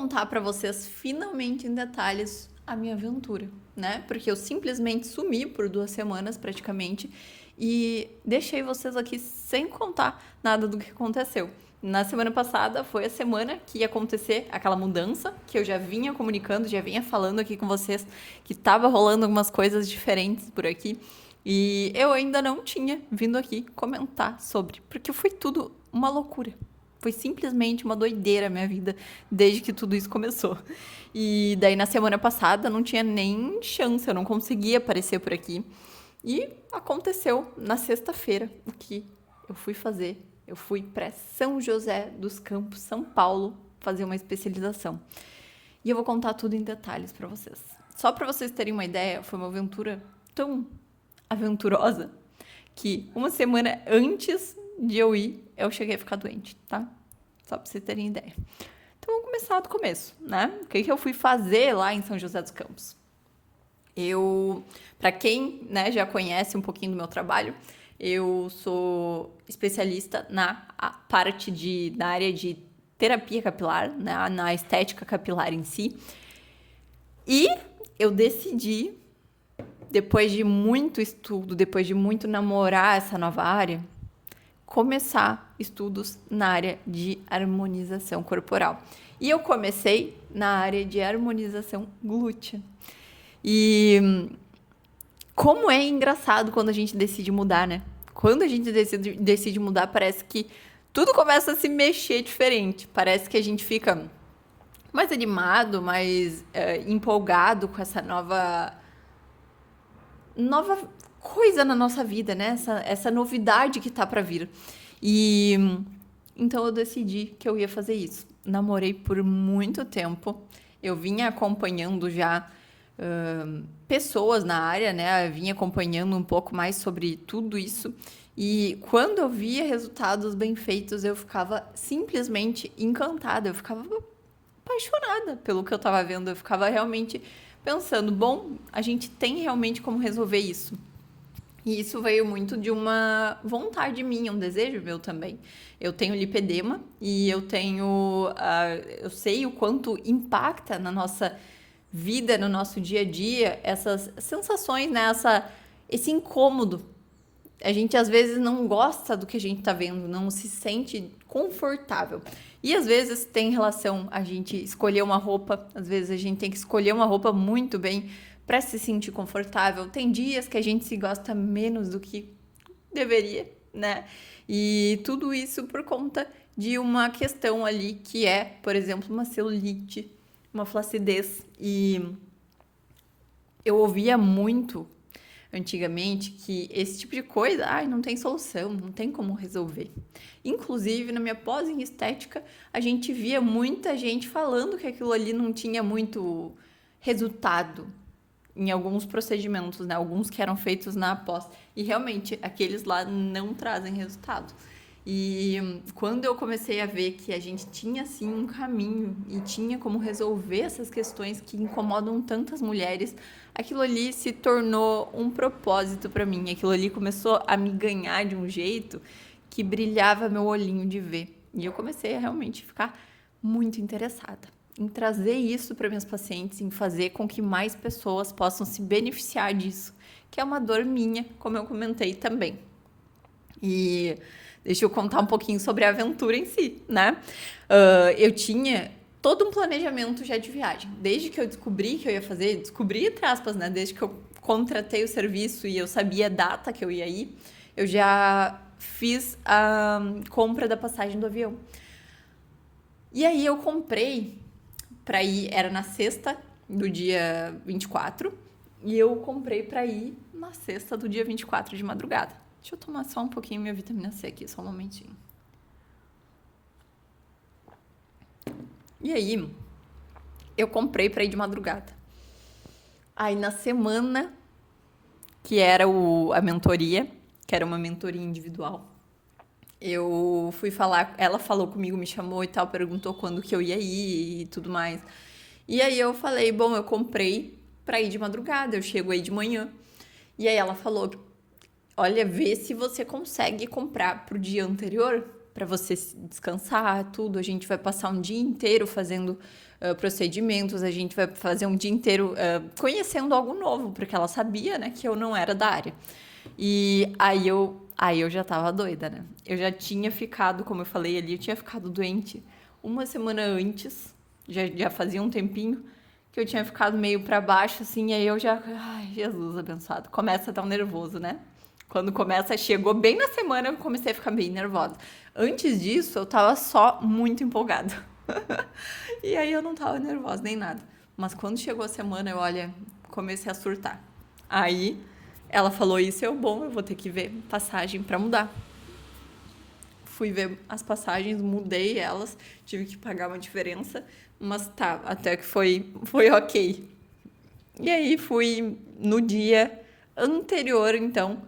contar para vocês finalmente em detalhes a minha aventura, né? Porque eu simplesmente sumi por 2 semanas praticamente e deixei vocês aqui sem contar nada do que aconteceu. Na semana passada foi a semana que ia acontecer aquela mudança que eu já vinha comunicando, já vinha falando aqui com vocês que estava rolando algumas coisas diferentes por aqui e eu ainda não tinha vindo aqui comentar sobre, porque foi tudo uma loucura. Foi simplesmente uma doideira a minha vida desde que tudo isso começou. E daí na semana passada não tinha nem chance, eu não conseguia aparecer por aqui. E aconteceu na sexta-feira o que eu fui fazer. Eu fui para São José dos Campos, São Paulo, fazer uma especialização. E eu vou contar tudo em detalhes para vocês. Só para vocês terem uma ideia, foi uma aventura tão aventurosa que uma semana antes de eu ir, eu cheguei a ficar doente, tá? Só pra vocês terem ideia. Então, vamos começar do começo, né? O que eu fui fazer lá em São José dos Campos? Para quem, né, já conhece um pouquinho do meu trabalho, eu sou especialista na área de terapia capilar, né, na estética capilar em si. E eu decidi, depois de muito estudo, depois de muito namorar essa nova área, começar estudos na área de harmonização corporal. E eu comecei na área de harmonização glútea. E como é engraçado quando a gente decide mudar, né? Quando a gente decide mudar, parece que tudo começa a se mexer diferente. Parece que a gente fica mais animado, mais empolgado com essa nova coisa na nossa vida, né? Essa novidade que tá para vir. E então eu decidi que eu ia fazer isso. Namorei por muito tempo. Eu vinha acompanhando já pessoas na área, né? Eu vinha acompanhando um pouco mais sobre tudo isso. E quando eu via resultados bem feitos, eu ficava simplesmente encantada. Eu ficava apaixonada pelo que eu estava vendo. Eu ficava realmente pensando, bom, a gente tem realmente como resolver isso. E isso veio muito de uma vontade minha, um desejo meu também. Eu tenho lipedema e eu sei o quanto impacta na nossa vida, no nosso dia a dia, essas sensações, né? Esse incômodo. A gente às vezes não gosta do que a gente tá vendo, não se sente confortável. E às vezes tem relação a gente escolher uma roupa, às vezes a gente tem que escolher uma roupa muito bem para se sentir confortável. Tem dias que a gente se gosta menos do que deveria, né? E tudo isso por conta de uma questão ali que é, por exemplo, uma celulite, uma flacidez. E eu ouvia muito antigamente que esse tipo de coisa, não tem solução, não tem como resolver. Inclusive, na minha pós em estética, a gente via muita gente falando que aquilo ali não tinha muito resultado em alguns procedimentos, né? Alguns que eram feitos na pós. E realmente, aqueles lá não trazem resultado. E quando eu comecei a ver que a gente tinha, assim, um caminho e tinha como resolver essas questões que incomodam tantas mulheres, aquilo ali se tornou um propósito para mim. Aquilo ali começou a me ganhar de um jeito que brilhava meu olhinho de ver. E eu comecei a realmente ficar muito interessada em trazer isso para minhas pacientes, em fazer com que mais pessoas possam se beneficiar disso, que é uma dor minha, como eu comentei também. E deixa eu contar um pouquinho sobre a aventura em si, né? Eu tinha todo um planejamento já de viagem. Desde que eu descobri que eu ia fazer, descobri entre aspas, né? Desde que eu contratei o serviço e eu sabia a data que eu ia ir, eu já fiz a compra da passagem do avião. E aí eu comprei para ir, era na sexta do dia 24, e eu comprei para ir na sexta do dia 24 de madrugada. Deixa eu tomar só um pouquinho minha vitamina C aqui, só um momentinho. E aí, eu comprei para ir de madrugada. Aí, na semana que era a mentoria, que era uma mentoria individual, eu fui falar, ela falou comigo, me chamou e tal, perguntou quando que eu ia ir e tudo mais. E aí eu falei, bom, eu comprei para ir de madrugada, eu chego aí de manhã. E aí ela falou, olha, vê se você consegue comprar pro dia anterior, para você descansar, tudo. A gente vai passar um dia inteiro fazendo procedimentos, a gente vai fazer um dia inteiro conhecendo algo novo, porque ela sabia, né, que eu não era da área. E aí eu já tava doida, né? Eu já tinha ficado, como eu falei ali, eu tinha ficado doente uma semana antes, já fazia um tempinho, que eu tinha ficado meio pra baixo, assim, e aí eu já, ai, Jesus abençoado, começa a dar um nervoso, né? Quando começa, chegou bem na semana, eu comecei a ficar bem nervosa. Antes disso, eu tava só muito empolgada. E aí eu não tava nervosa nem nada. Mas quando chegou a semana, eu, olha, comecei a surtar. Aí ela falou, isso é o bom, eu vou ter que ver passagem pra mudar. Fui ver as passagens, mudei elas, tive que pagar uma diferença, mas tá, até que foi ok. E aí fui no dia anterior, então,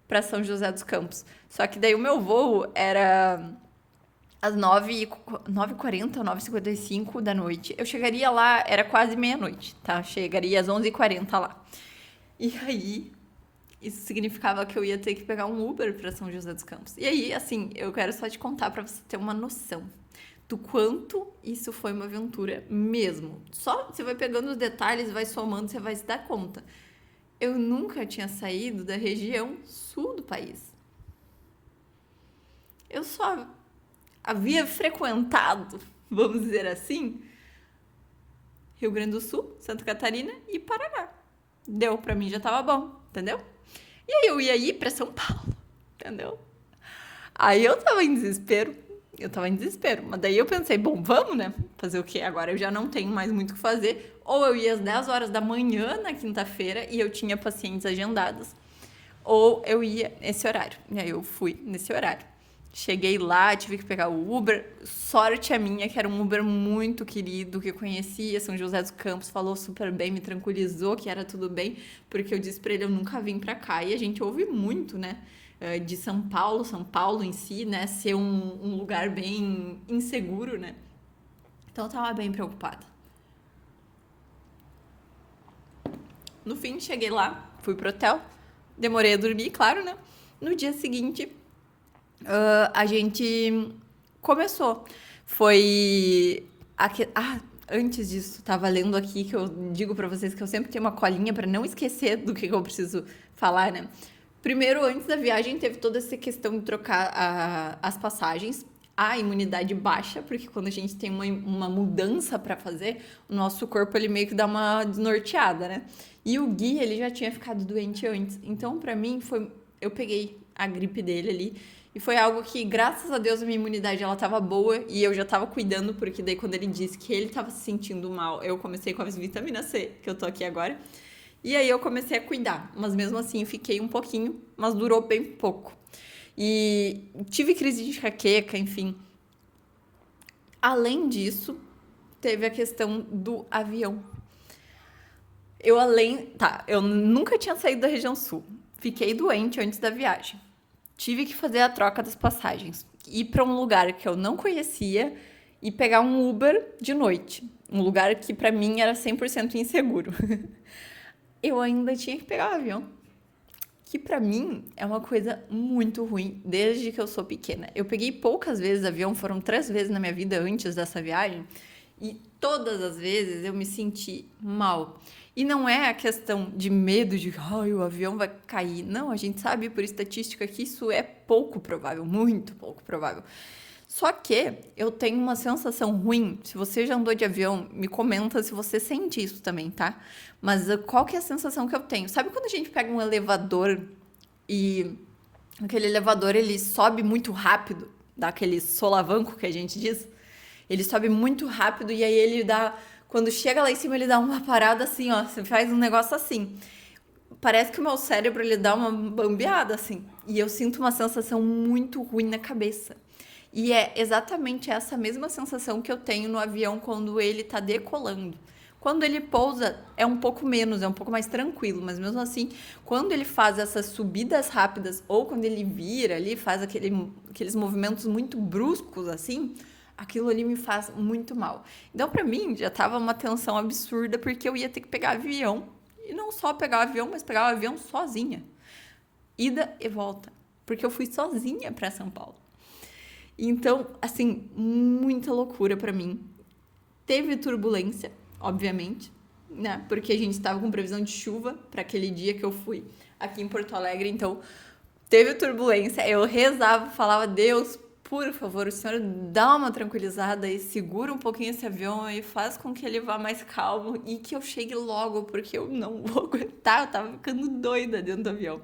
para São José dos Campos. Só que daí o meu voo era às 9h40, 9h55 da noite. Eu chegaria lá, era quase meia-noite, tá? Chegaria às 11h40 lá. E aí, isso significava que eu ia ter que pegar um Uber para São José dos Campos. E aí, assim, eu quero só te contar para você ter uma noção do quanto isso foi uma aventura mesmo. Só você vai pegando os detalhes, vai somando, você vai se dar conta. Eu nunca tinha saído da região sul do país. Eu só havia frequentado, vamos dizer assim, Rio Grande do Sul, Santa Catarina e Paraná. Deu, pra mim já tava bom, entendeu? E aí eu ia ir pra São Paulo, entendeu? Aí eu tava em desespero, mas daí eu pensei, bom, vamos, né? Fazer o quê? Agora eu já não tenho mais muito o que fazer. Ou eu ia às 10 horas da manhã na quinta-feira e eu tinha pacientes agendados, ou eu ia nesse horário. E aí eu fui nesse horário. Cheguei lá, tive que pegar o Uber. Sorte a minha, que era um Uber muito querido, que eu conhecia São José dos Campos, falou super bem, me tranquilizou que era tudo bem, porque eu disse pra ele, eu nunca vim pra cá. E a gente ouve muito, né, de São Paulo em si, né, ser um lugar bem inseguro, né. Então eu tava bem preocupada. No fim, cheguei lá, fui pro hotel, demorei a dormir, claro, né. No dia seguinte, a gente começou. Foi. Antes disso, tava lendo aqui que eu digo pra vocês que eu sempre tenho uma colinha pra não esquecer do que eu preciso falar, né? Primeiro, antes da viagem, teve toda essa questão de trocar as passagens. A imunidade baixa, porque quando a gente tem uma mudança pra fazer, o nosso corpo ele meio que dá uma desnorteada, né? E o Gui, ele já tinha ficado doente antes. Então, pra mim, eu peguei a gripe dele ali. E foi algo que, graças a Deus, a minha imunidade ela tava boa e eu já tava cuidando, porque daí quando ele disse que ele tava se sentindo mal, eu comecei com a vitamina C, que eu tô aqui agora. E aí eu comecei a cuidar, mas mesmo assim fiquei um pouquinho, mas durou bem pouco. E tive crise de enxaqueca, enfim. Além disso, teve a questão do avião. Eu nunca tinha saído da região sul. Fiquei doente antes da viagem. Tive que fazer a troca das passagens, ir para um lugar que eu não conhecia e pegar um Uber de noite, um lugar que para mim era 100% inseguro. Eu ainda tinha que pegar o avião, que para mim é uma coisa muito ruim desde que eu sou pequena. Eu peguei poucas vezes avião, foram 3 vezes na minha vida antes dessa viagem, e todas as vezes eu me senti mal. E não é a questão de medo de o avião vai cair. Não, a gente sabe por estatística que isso é pouco provável, muito pouco provável. Só que eu tenho uma sensação ruim. Se você já andou de avião, me comenta se você sente isso também, tá? Mas qual que é a sensação que eu tenho? Sabe quando a gente pega um elevador e aquele elevador ele sobe muito rápido, dá aquele solavanco que a gente diz? Ele sobe muito rápido e aí ele dá. Quando chega lá em cima, ele dá uma parada assim, ó. Você faz um negócio assim. Parece que o meu cérebro ele dá uma bambeada assim. E eu sinto uma sensação muito ruim na cabeça. E é exatamente essa mesma sensação que eu tenho no avião quando ele tá decolando. Quando ele pousa, é um pouco menos, é um pouco mais tranquilo, mas mesmo assim, quando ele faz essas subidas rápidas ou quando ele vira ali, faz aqueles movimentos muito bruscos assim, aquilo ali me faz muito mal. Então, pra mim, já tava uma tensão absurda porque eu ia ter que pegar avião. E não só pegar o avião, mas pegar o avião sozinha. Ida e volta. Porque eu fui sozinha pra São Paulo. Então, assim, muita loucura pra mim. Teve turbulência, obviamente, né? Porque a gente estava com previsão de chuva para aquele dia que eu fui aqui em Porto Alegre, então teve turbulência. Eu rezava, falava: Deus, por favor, o senhor dá uma tranquilizada e segura um pouquinho esse avião e faz com que ele vá mais calmo e que eu chegue logo, porque eu não vou aguentar. Eu tava ficando doida dentro do avião.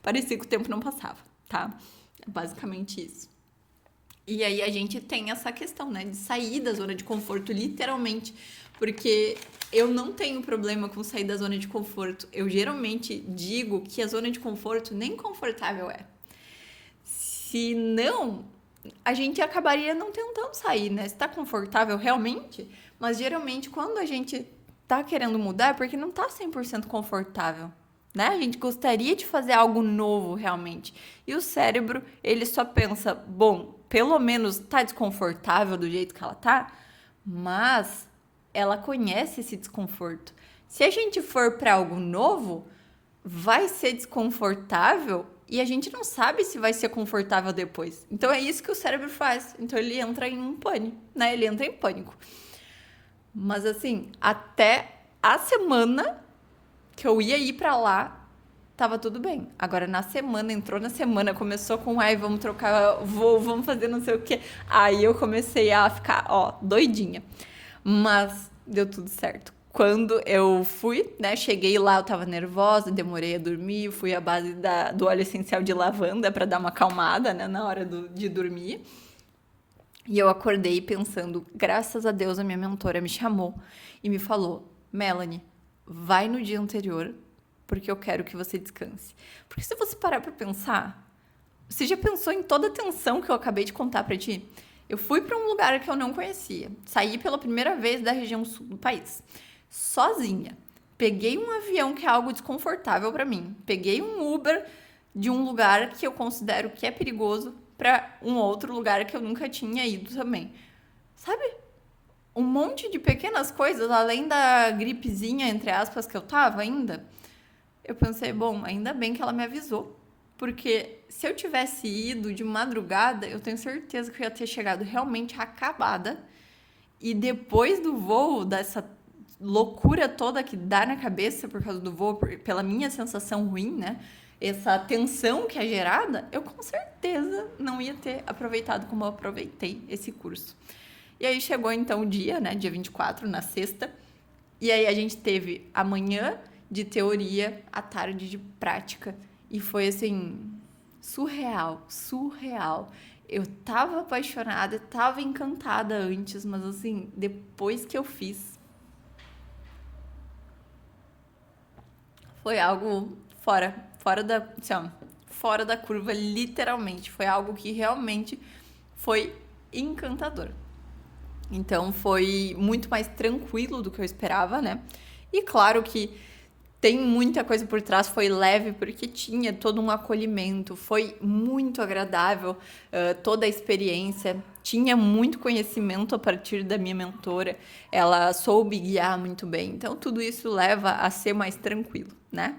Parecia que o tempo não passava, tá? É basicamente isso. E aí a gente tem essa questão, né, de sair da zona de conforto, literalmente, porque eu não tenho problema com sair da zona de conforto. Eu geralmente digo que a zona de conforto nem confortável é. Se não, a gente acabaria não tentando sair, né? Se tá confortável realmente, mas geralmente quando a gente tá querendo mudar é porque não tá 100% confortável, né? A gente gostaria de fazer algo novo realmente. E o cérebro, ele só pensa, bom, pelo menos tá desconfortável do jeito que ela tá, mas ela conhece esse desconforto. Se a gente for para algo novo, vai ser desconfortável e a gente não sabe se vai ser confortável depois. Então é isso que o cérebro faz. Então ele entra em um pânico, né? Ele entra em pânico. Mas assim, até a semana que eu ia ir pra lá, tava tudo bem. Agora na semana, entrou na semana, começou com, ai, vamos trocar voo, vamos fazer não sei o quê. Aí eu comecei a ficar, ó, doidinha. Mas deu tudo certo. Quando eu fui, né, cheguei lá, eu tava nervosa, demorei a dormir, fui à base do óleo essencial de lavanda pra dar uma acalmada, né, na hora de dormir. E eu acordei pensando, graças a Deus a minha mentora me chamou e me falou, Melanie, vai no dia anterior, porque eu quero que você descanse. Porque se você parar pra pensar, você já pensou em toda a tensão que eu acabei de contar pra ti? Eu fui pra um lugar que eu não conhecia, saí pela primeira vez da região sul do país, sozinha. Peguei um avião que é algo desconfortável pra mim. Peguei um Uber de um lugar que eu considero que é perigoso pra um outro lugar que eu nunca tinha ido também. Sabe? Um monte de pequenas coisas, além da gripezinha, entre aspas, que eu tava ainda. Eu pensei, bom, ainda bem que ela me avisou. Porque se eu tivesse ido de madrugada, eu tenho certeza que eu ia ter chegado realmente acabada. E depois do voo, dessa loucura toda que dá na cabeça por causa do voo, pela minha sensação ruim, né? Essa tensão que é gerada, eu com certeza não ia ter aproveitado como eu aproveitei esse curso. E aí chegou então o dia, né? Dia 24, na sexta. E aí a gente teve a manhã de teoria, a tarde de prática. E foi assim, surreal, surreal. Eu tava apaixonada, tava encantada antes, mas assim, depois que eu fiz, foi algo fora da, assim, ó, fora da curva, literalmente. Foi algo que realmente foi encantador. Então foi muito mais tranquilo do que eu esperava, né? E claro que tem muita coisa por trás, foi leve porque tinha todo um acolhimento, foi muito agradável toda a experiência, tinha muito conhecimento a partir da minha mentora, ela soube guiar muito bem, então tudo isso leva a ser mais tranquilo, né?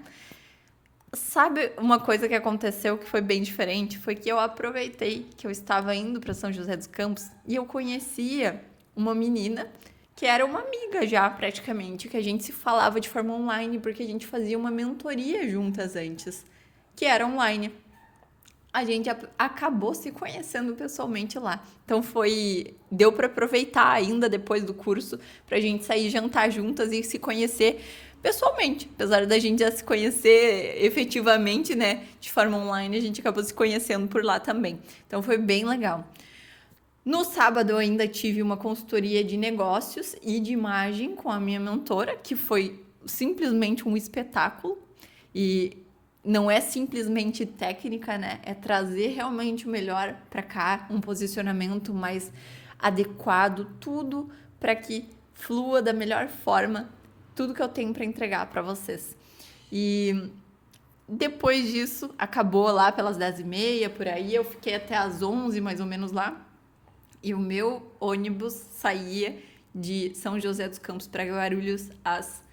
Sabe uma coisa que aconteceu que foi bem diferente? Foi que eu aproveitei que eu estava indo para São José dos Campos e eu conhecia uma menina que era uma amiga já praticamente, que a gente se falava de forma online porque a gente fazia uma mentoria juntas antes, que era online. A gente acabou se conhecendo pessoalmente lá. Então deu para aproveitar ainda depois do curso pra gente sair jantar juntas e se conhecer pessoalmente. Apesar da gente já se conhecer efetivamente, né, de forma online, a gente acabou se conhecendo por lá também. Então foi bem legal. No sábado eu ainda tive uma consultoria de negócios e de imagem com a minha mentora, que foi simplesmente um espetáculo. E não é simplesmente técnica, né? É trazer realmente o melhor para cá, um posicionamento mais adequado, tudo para que flua da melhor forma tudo que eu tenho para entregar para vocês. E depois disso, acabou lá pelas 10h30, por aí, eu fiquei até às 11 mais ou menos lá. E o meu ônibus saía de São José dos Campos para Guarulhos às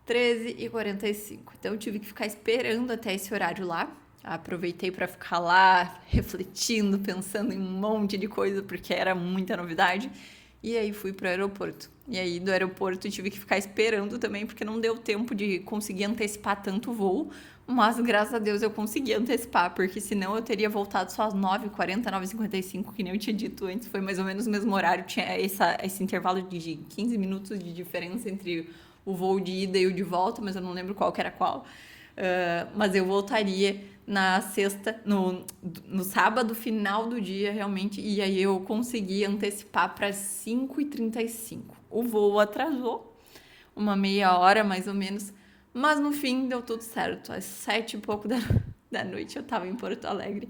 13h45. Então eu tive que ficar esperando até esse horário lá. Aproveitei para ficar lá refletindo, pensando em um monte de coisa, porque era muita novidade. E aí fui pro aeroporto. E aí do aeroporto tive que ficar esperando também, porque não deu tempo de conseguir antecipar tanto o voo. Mas graças a Deus eu consegui antecipar, porque senão eu teria voltado só às 9h40, 9h55, que nem eu tinha dito antes. Foi mais ou menos o mesmo horário, tinha esse intervalo de 15 minutos de diferença entre o voo de ida e o de volta, mas eu não lembro qual que era qual. Mas eu voltaria na sexta, no sábado, final do dia, realmente, e aí eu consegui antecipar para 5h35. O voo atrasou, uma meia hora mais ou menos, mas no fim deu tudo certo. Às 7h e pouco da noite eu tava em Porto Alegre,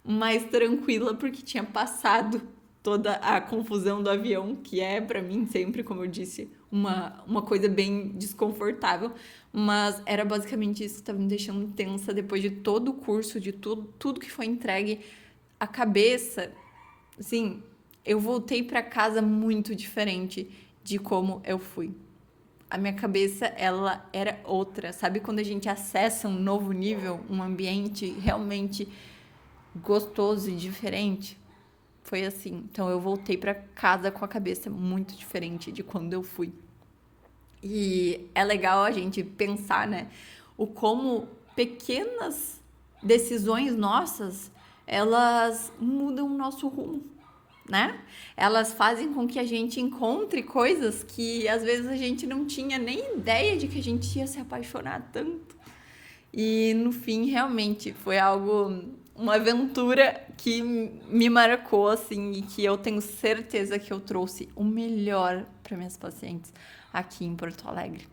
mais tranquila, porque tinha passado toda a confusão do avião, que é para mim sempre, como eu disse, uma coisa bem desconfortável, mas era basicamente isso que estava me deixando tensa depois de todo o curso, de tudo que foi entregue. A cabeça, assim, eu voltei para casa muito diferente de como eu fui. A minha cabeça, ela era outra, sabe? Quando a gente acessa um novo nível, um ambiente realmente gostoso e diferente, foi assim. Então eu voltei para casa com a cabeça muito diferente de quando eu fui. E é legal a gente pensar, né? O como pequenas decisões nossas, elas mudam o nosso rumo, né? Elas fazem com que a gente encontre coisas que às vezes a gente não tinha nem ideia de que a gente ia se apaixonar tanto. E no fim, realmente, foi algo, uma aventura que me marcou, assim, e que eu tenho certeza que eu trouxe o melhor para minhas pacientes aqui em Porto Alegre.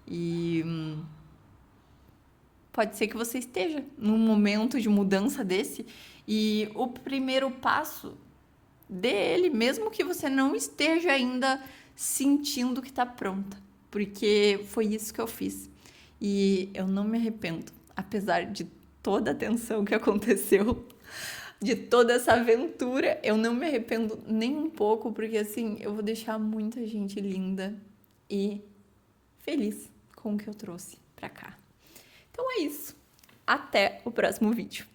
E pode ser que você esteja num momento de mudança desse, e o primeiro passo dele, mesmo que você não esteja ainda sentindo que está pronta, porque foi isso que eu fiz. E eu não me arrependo, apesar de toda a tensão que aconteceu, de toda essa aventura, eu não me arrependo nem um pouco, porque assim, eu vou deixar muita gente linda e feliz com o que eu trouxe pra cá. Então é isso. Até o próximo vídeo.